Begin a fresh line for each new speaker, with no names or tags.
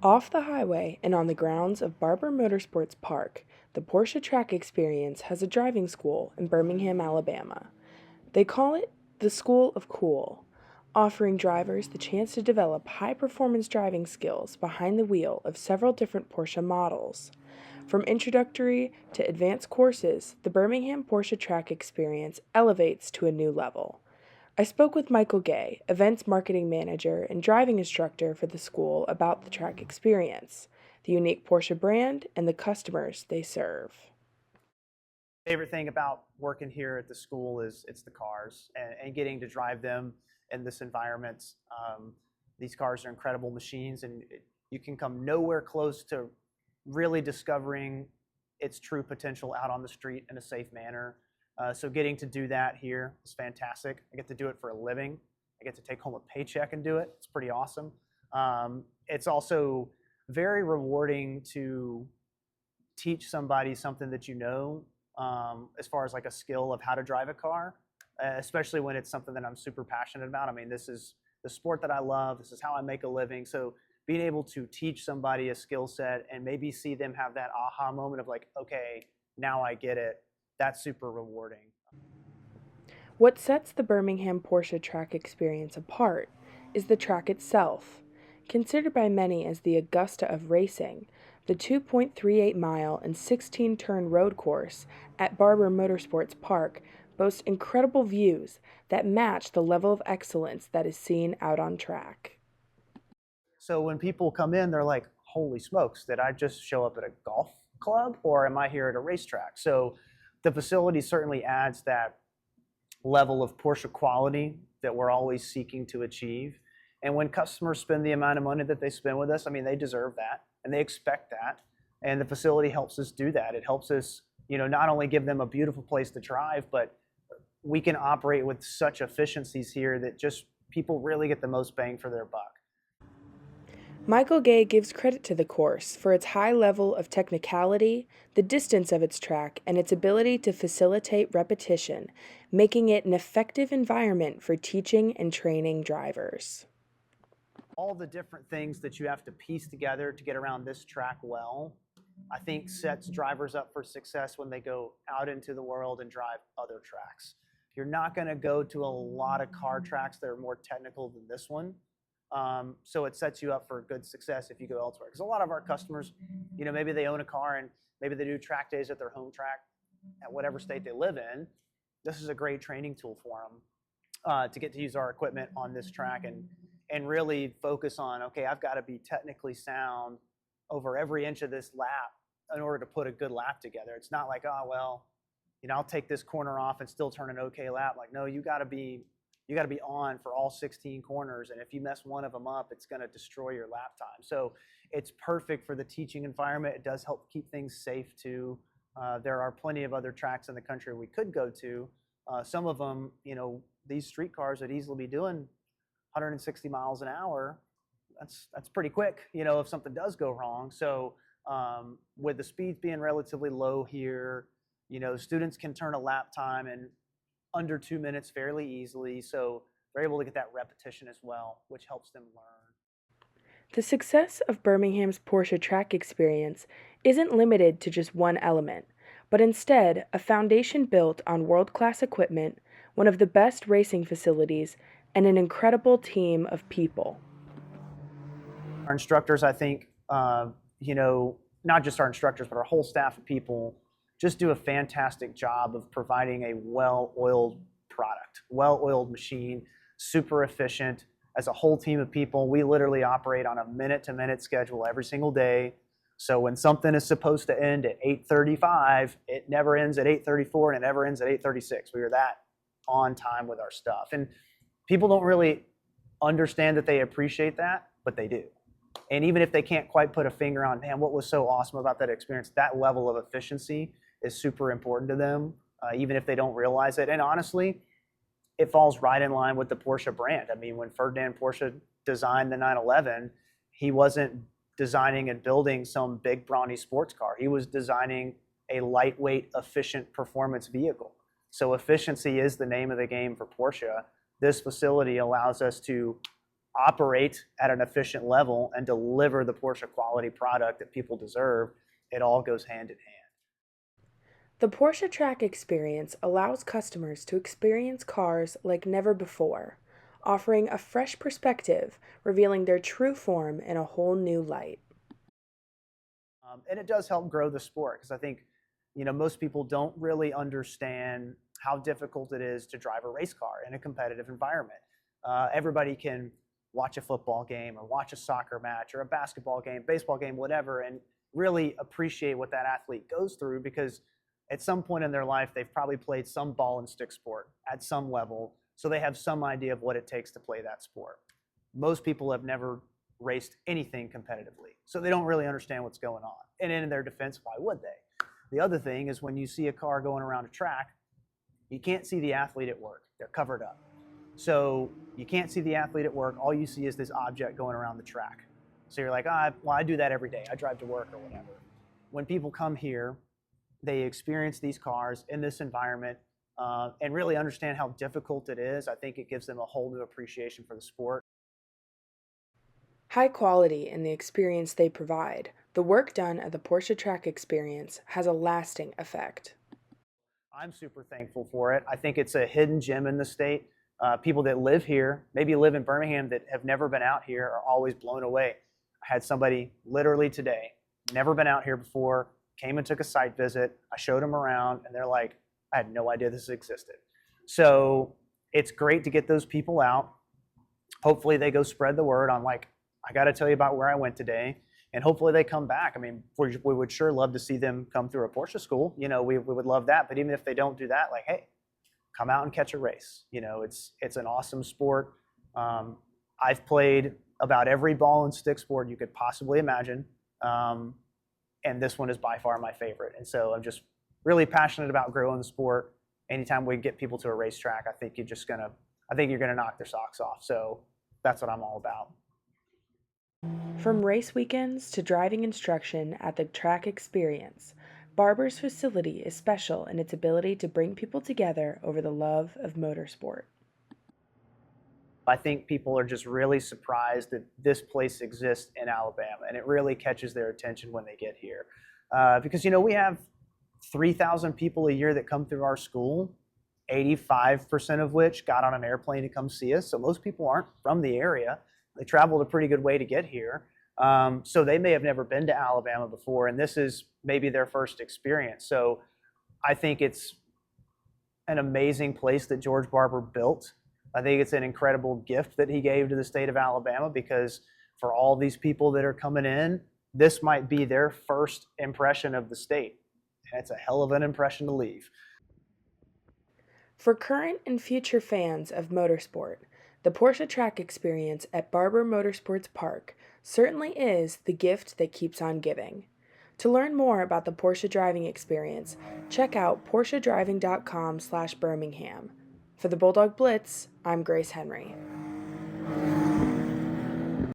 Off the highway and on the grounds of Barber Motorsports Park, the Porsche Track Experience has a driving school in Birmingham, Alabama. They call it the School of Cool, offering drivers the chance to develop high-performance driving skills behind the wheel of several different Porsche models. From introductory to advanced courses, the Birmingham Porsche Track Experience elevates to a new level. I spoke with Michael Gay, events marketing manager and driving instructor for the school, about the track experience, the unique Porsche brand, and the customers they serve.
Favorite thing about working here at the school is it's the cars and getting to drive them in this environment. These cars are incredible machines, and you can come nowhere close to really discovering its true potential out on the street in a safe manner. So getting to do that here is fantastic. I get to do it for a living. I get to take home a paycheck and do it. It's pretty awesome. It's also very rewarding to teach somebody something that you know, as far as like a skill of how to drive a car, especially when it's something that I'm super passionate about. I mean, this is the sport that I love. This is how I make a living. So being able to teach somebody a skill set and maybe see them have that aha moment of like, okay, now I get it, that's super rewarding.
What sets the Birmingham Porsche Track Experience apart is the track itself. Considered by many as the Augusta of racing, the 2.38-mile and 16-turn road course at Barber Motorsports Park boasts incredible views that match the level of excellence that is seen out on track.
So when people come in, they're like, holy smokes, did I just show up at a golf club or am I here at a racetrack? So the facility certainly adds that level of Porsche quality that we're always seeking to achieve. And when customers spend the amount of money that they spend with us, I mean, they deserve that and they expect that. And the facility helps us do that. It helps us, not only give them a beautiful place to drive, but we can operate with such efficiencies here that just people really get the most bang for their buck.
Michael Gay gives credit to the course for its high level of technicality, the distance of its track, and its ability to facilitate repetition, making it an effective environment for teaching and training drivers.
All the different things that you have to piece together to get around this track well, I think sets drivers up for success when they go out into the world and drive other tracks. You're not going to go to a lot of car tracks that are more technical than this one. So it sets you up for good success if you go elsewhere. Because a lot of our customers, maybe they own a car and maybe they do track days at their home track at whatever state they live in. This is a great training tool for them to get to use our equipment on this track and really focus on, okay, I've got to be technically sound over every inch of this lap in order to put a good lap together. It's not like, oh, well, I'll take this corner off and still turn an okay lap. Like, no, you got to be on for all 16 corners, and if you mess one of them up, it's going to destroy your lap time. So it's perfect for the teaching environment. It does help keep things safe too. There are plenty of other tracks in the country we could go to. Some of them, these street cars would easily be doing 160 miles an hour. That's pretty quick, if something does go wrong. So with the speeds being relatively low here, students can turn a lap time in under 2 minutes fairly easily. So they're able to get that repetition as well, which helps them learn.
The success of Birmingham's Porsche Track Experience isn't limited to just one element, but instead a foundation built on world-class equipment, one of the best racing facilities, and an incredible team of people.
Our instructors, I think, not just our instructors, but our whole staff of people just do a fantastic job of providing a well-oiled product, well-oiled machine, super efficient. As a whole team of people, we literally operate on a minute-to-minute schedule every single day. So when something is supposed to end at 8:35, it never ends at 8:34 and it never ends at 8:36. We are that on time with our stuff. And people don't really understand that they appreciate that, but they do. And even if they can't quite put a finger on, man, what was so awesome about that experience, that level of efficiency is super important to them, even if they don't realize it. And honestly, it falls right in line with the Porsche brand. I mean, when Ferdinand Porsche designed the 911, he wasn't designing and building some big brawny sports car. He was designing a lightweight, efficient performance vehicle. So efficiency is the name of the game for Porsche. This facility allows us to operate at an efficient level and deliver the Porsche quality product that people deserve, it all goes hand in hand.
The Porsche Track Experience allows customers to experience cars like never before, offering a fresh perspective, revealing their true form in a whole new light.
And it does help grow the sport because I think, most people don't really understand how difficult it is to drive a race car in a competitive environment. Everybody can watch a football game or watch a soccer match or a basketball game, baseball game, whatever, and really appreciate what that athlete goes through because at some point in their life, they've probably played some ball and stick sport at some level, so they have some idea of what it takes to play that sport. Most people have never raced anything competitively, so they don't really understand what's going on. And in their defense, why would they? The other thing is when you see a car going around a track, you can't see the athlete at work. They're covered up. So you can't see the athlete at work. All you see is this object going around the track. So you're like, well, I do that every day. I drive to work or whatever. When people come here, they experience these cars in this environment and really understand how difficult it is. I think it gives them a whole new appreciation for the sport.
High quality in the experience they provide, the work done at the Porsche Track Experience has a lasting effect.
I'm super thankful for it. I think it's a hidden gem in the state. People that live here, maybe live in Birmingham that have never been out here are always blown away. I had somebody literally today, never been out here before, came and took a site visit. I showed them around and they're like, I had no idea this existed. So it's great to get those people out. Hopefully they go spread the word on like, I got to tell you about where I went today. And hopefully they come back. I mean, we would sure love to see them come through a Porsche school. We would love that. But even if they don't do that, like, hey, come out and catch a race. It's an awesome sport. I've played about every ball and stick sport you could possibly imagine. And this one is by far my favorite. And so I'm just really passionate about growing the sport. Anytime we get people to a racetrack, I think you're gonna knock their socks off. So that's what I'm all about.
From race weekends to driving instruction at the Track Experience, Barber's facility is special in its ability to bring people together over the love of motorsport.
I think people are just really surprised that this place exists in Alabama, and it really catches their attention when they get here. Because, we have 3,000 people a year that come through our school, 85% of which got on an airplane to come see us. So most people aren't from the area. They traveled a pretty good way to get here. So they may have never been to Alabama before, and this is maybe their first experience. So I think it's an amazing place that George Barber built. I think it's an incredible gift that he gave to the state of Alabama because for all these people that are coming in, this might be their first impression of the state. And it's a hell of an impression to leave.
For current and future fans of motorsport, the Porsche Track Experience at Barber Motorsports Park certainly is the gift that keeps on giving. To learn more about the Porsche driving experience, check out PorscheDriving.com/Birmingham. For the Bulldog Blitz, I'm Grace Henry.